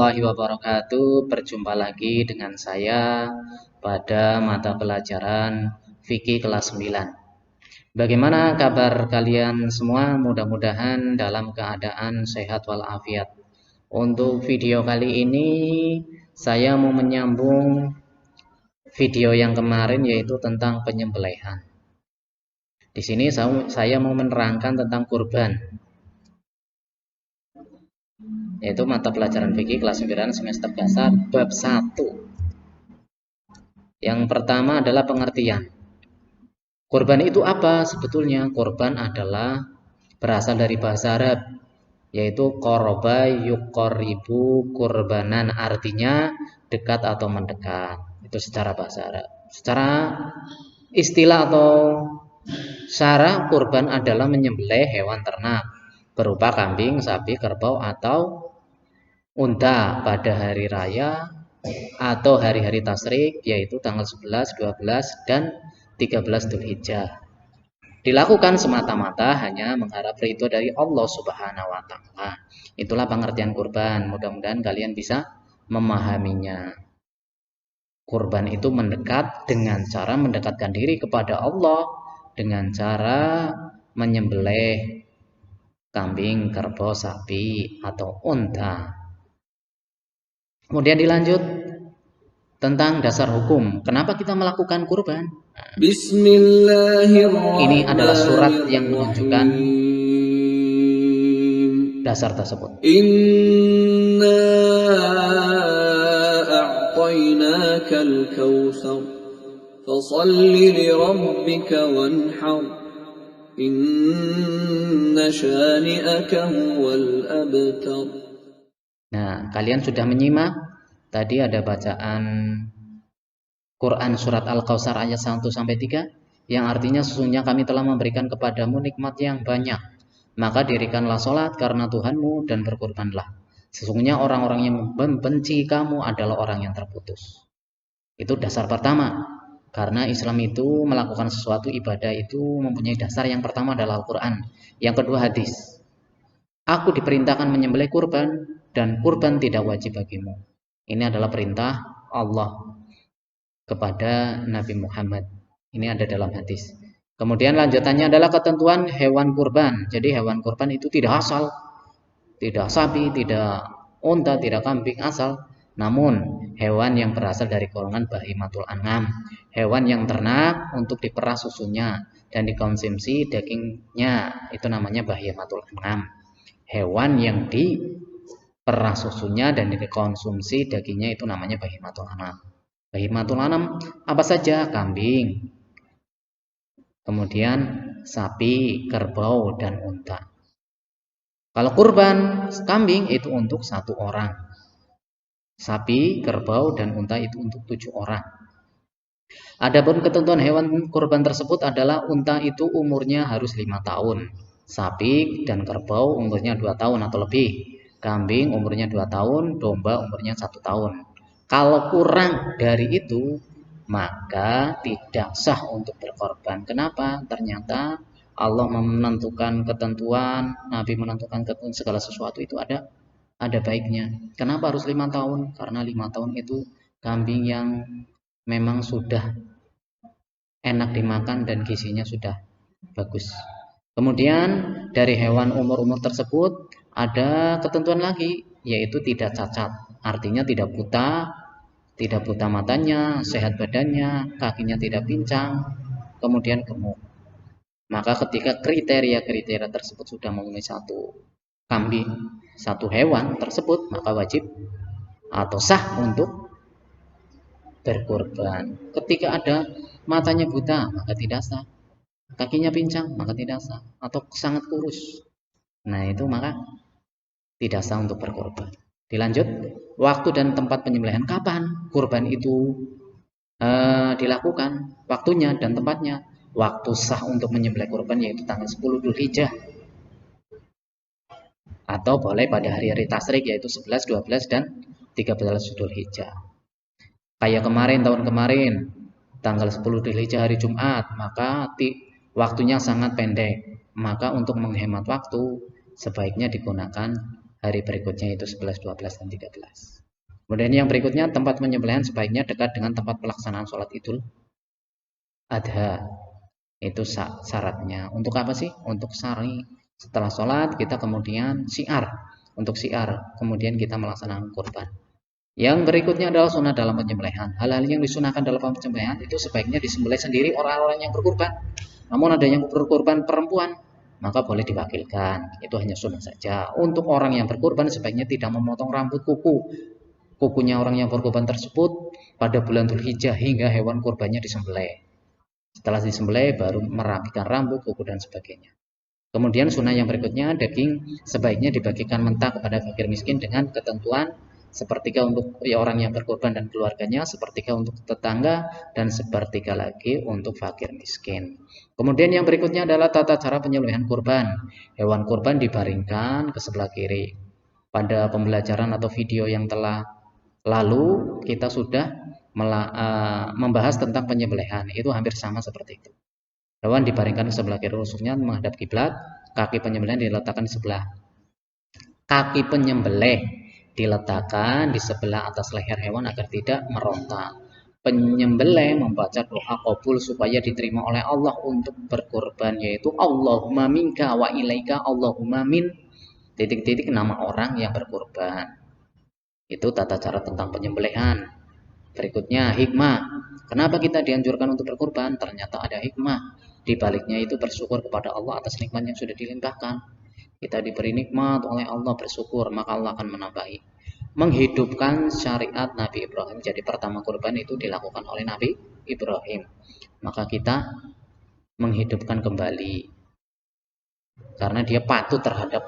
warahmatullahi wabarakatuh. Berjumpa lagi dengan saya pada mata pelajaran fikih kelas 9. Bagaimana kabar kalian semua? Mudah-mudahan dalam keadaan sehat walafiat. Untuk video kali ini saya mau menyambung video yang kemarin, yaitu tentang penyembelihan. Di sini saya mau menerangkan tentang kurban, yaitu mata pelajaran fikih kelas 9 semester dasar bab 1. Yang pertama adalah pengertian. Kurban itu apa sebetulnya? Kurban adalah berasal dari bahasa Arab, yaitu qoroba yuqoribu kurbanan, artinya dekat atau mendekat. Itu secara bahasa Arab. Secara istilah atau syara, kurban adalah menyembelih hewan ternak berupa kambing, sapi, kerbau, atau unta pada hari raya atau hari-hari tasyrik, yaitu tanggal 11, 12, dan 13 Dzulhijjah. Dilakukan semata-mata hanya mengharap ridho dari Allah Subhanahu wa Ta'ala. Itulah pengertian kurban. Mudah-mudahan kalian bisa memahaminya. Kurban itu mendekat dengan cara mendekatkan diri kepada Allah dengan cara menyembelih kambing, kerbau, sapi, atau unta. Kemudian dilanjut tentang dasar hukum. Kenapa kita melakukan kurban? Ini adalah surat yang menunjukkan dasar tersebut. Inna a'tainakal kautsar fashalli li rabbika wanhar inna syani'aka huwal abtar. Nah, kalian sudah menyimak tadi ada bacaan Quran surat Al-Kautsar ayat 1-3 yang artinya sesungguhnya kami telah memberikan kepadamu nikmat yang banyak, maka dirikanlah sholat karena Tuhanmu dan berkurbanlah. Sesungguhnya orang-orang yang membenci kamu adalah orang yang terputus. Itu dasar pertama. Karena Islam itu melakukan sesuatu ibadah itu mempunyai dasar. Yang pertama adalah Al-Quran. Yang kedua hadis. Aku diperintahkan menyembelih kurban dan kurban tidak wajib bagimu. Ini adalah perintah Allah kepada Nabi Muhammad. Ini ada dalam hadis. Kemudian lanjutannya adalah ketentuan hewan kurban. Jadi hewan kurban itu tidak asal, tidak sapi, tidak unta, tidak kambing asal, namun hewan yang berasal dari golongan bahimatul an'am, hewan yang ternak untuk diperah susunya dan dikonsumsi dagingnya, itu namanya bahimatul an'am. Hewan yang diperah susunya dan dikonsumsi dagingnya itu namanya bahimatul an'am. Bahimatul an'am apa saja? Kambing, kemudian sapi, kerbau, dan unta. Kalau kurban kambing itu untuk 1 orang, sapi, kerbau, dan unta itu untuk 7 orang. Adapun ketentuan hewan kurban tersebut adalah unta itu umurnya harus 5 tahun, sapi dan kerbau umurnya 2 tahun atau lebih, kambing umurnya 2 tahun, domba umurnya 1 tahun. Kalau kurang dari itu, maka tidak sah untuk berkorban. Kenapa? Ternyata Allah menentukan ketentuan, Nabi menentukan ketentuan, segala sesuatu itu ada baiknya. Kenapa harus 5 tahun? Karena 5 tahun itu kambing yang memang sudah enak dimakan dan gizinya sudah bagus. Kemudian dari hewan umur-umur tersebut ada ketentuan lagi, yaitu tidak cacat. Artinya tidak buta matanya, sehat badannya, kakinya tidak pincang, kemudian gemuk. Maka ketika kriteria-kriteria tersebut sudah memenuhi satu kambing, satu hewan tersebut, maka wajib atau sah untuk berkorban. Ketika ada matanya buta, maka tidak sah. Kakinya pincang, maka tidak sah. Atau sangat kurus, nah itu maka tidak sah untuk berkorban. Dilanjut, waktu dan tempat penyembelihan. Kapan kurban itu dilakukan? Waktunya dan tempatnya. Waktu sah untuk menyembelih kurban yaitu tanggal 10 Dzulhijjah, atau boleh pada hari-hari tasyrik yaitu 11, 12, dan 13 Dzulhijjah. Kayak tahun kemarin tanggal 10 Dzulhijjah hari Jumat, maka waktunya sangat pendek. Maka untuk menghemat waktu sebaiknya digunakan hari berikutnya itu 11, 12, dan 13. Kemudian yang berikutnya, tempat penyembelihan sebaiknya dekat dengan tempat pelaksanaan sholat Idul Adha. Itu syaratnya. Untuk apa sih? Untuk syari. Setelah sholat kita kemudian syiar. Untuk syiar, kemudian kita melaksanakan kurban. Yang berikutnya adalah sunnah dalam penyembelihan. Hal-hal yang disunahkan dalam penyembelihan itu sebaiknya disembelih sendiri orang-orang yang berkurban. Namun ada yang berkurban perempuan, maka boleh diwakilkan. Itu hanya sunnah saja. Untuk orang yang berkurban sebaiknya tidak memotong rambut kukunya orang yang berkurban tersebut pada bulan Dzulhijjah hingga hewan kurbannya disembelih. Setelah disembelih baru merapikan rambut, kuku, dan sebagainya. Kemudian sunnah yang berikutnya, daging sebaiknya dibagikan mentah kepada fakir miskin dengan ketentuan sepertiga untuk orang yang berkorban dan keluarganya, sepertiga untuk tetangga, dan sepertiga lagi untuk fakir miskin. Kemudian yang berikutnya adalah tata cara penyembelihan kurban. Hewan kurban dibaringkan ke sebelah kiri. Pada pembelajaran atau video yang telah lalu kita sudah membahas tentang penyembelihan. Itu hampir sama seperti itu. Hewan dibaringkan ke sebelah kiri, rusuknya menghadap kiblat. Kaki penyembelihan diletakkan di sebelah atas leher hewan agar tidak meronta. Penyembelih membaca doa qabul supaya diterima oleh Allah untuk berkorban, yaitu Allahumma minka wa ilaika Allahumma min titik-titik nama orang yang berkorban. Itu tata cara tentang penyembelihan. Berikutnya hikmah. Kenapa kita dianjurkan untuk berkorban? Ternyata ada hikmah. Di baliknya itu bersyukur kepada Allah atas nikmat yang sudah dilimpahkan. Kita diberi nikmat oleh Allah, bersyukur, maka Allah akan menambahi. Menghidupkan syariat Nabi Ibrahim. Jadi pertama kurban itu dilakukan oleh Nabi Ibrahim. Maka kita menghidupkan kembali. Karena dia patuh terhadap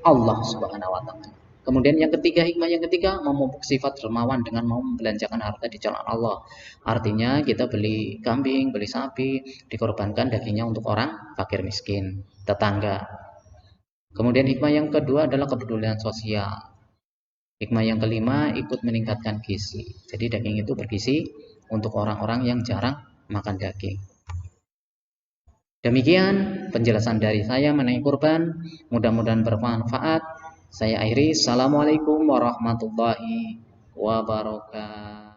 Allah Subhanahu wa taala. Kemudian hikmah yang ketiga, memupuk sifat dermawan dengan mau membelanjakan harta di jalan Allah. Artinya kita beli kambing, beli sapi, dikorbankan dagingnya untuk orang fakir miskin, tetangga. Kemudian hikmah yang kedua adalah kepedulian sosial. Hikmah yang kelima, ikut meningkatkan gizi. Jadi daging itu bergizi untuk orang-orang yang jarang makan daging. Demikian penjelasan dari saya mengenai kurban. Mudah-mudahan bermanfaat. Saya akhiri. Assalamualaikum warahmatullahi wabarakatuh.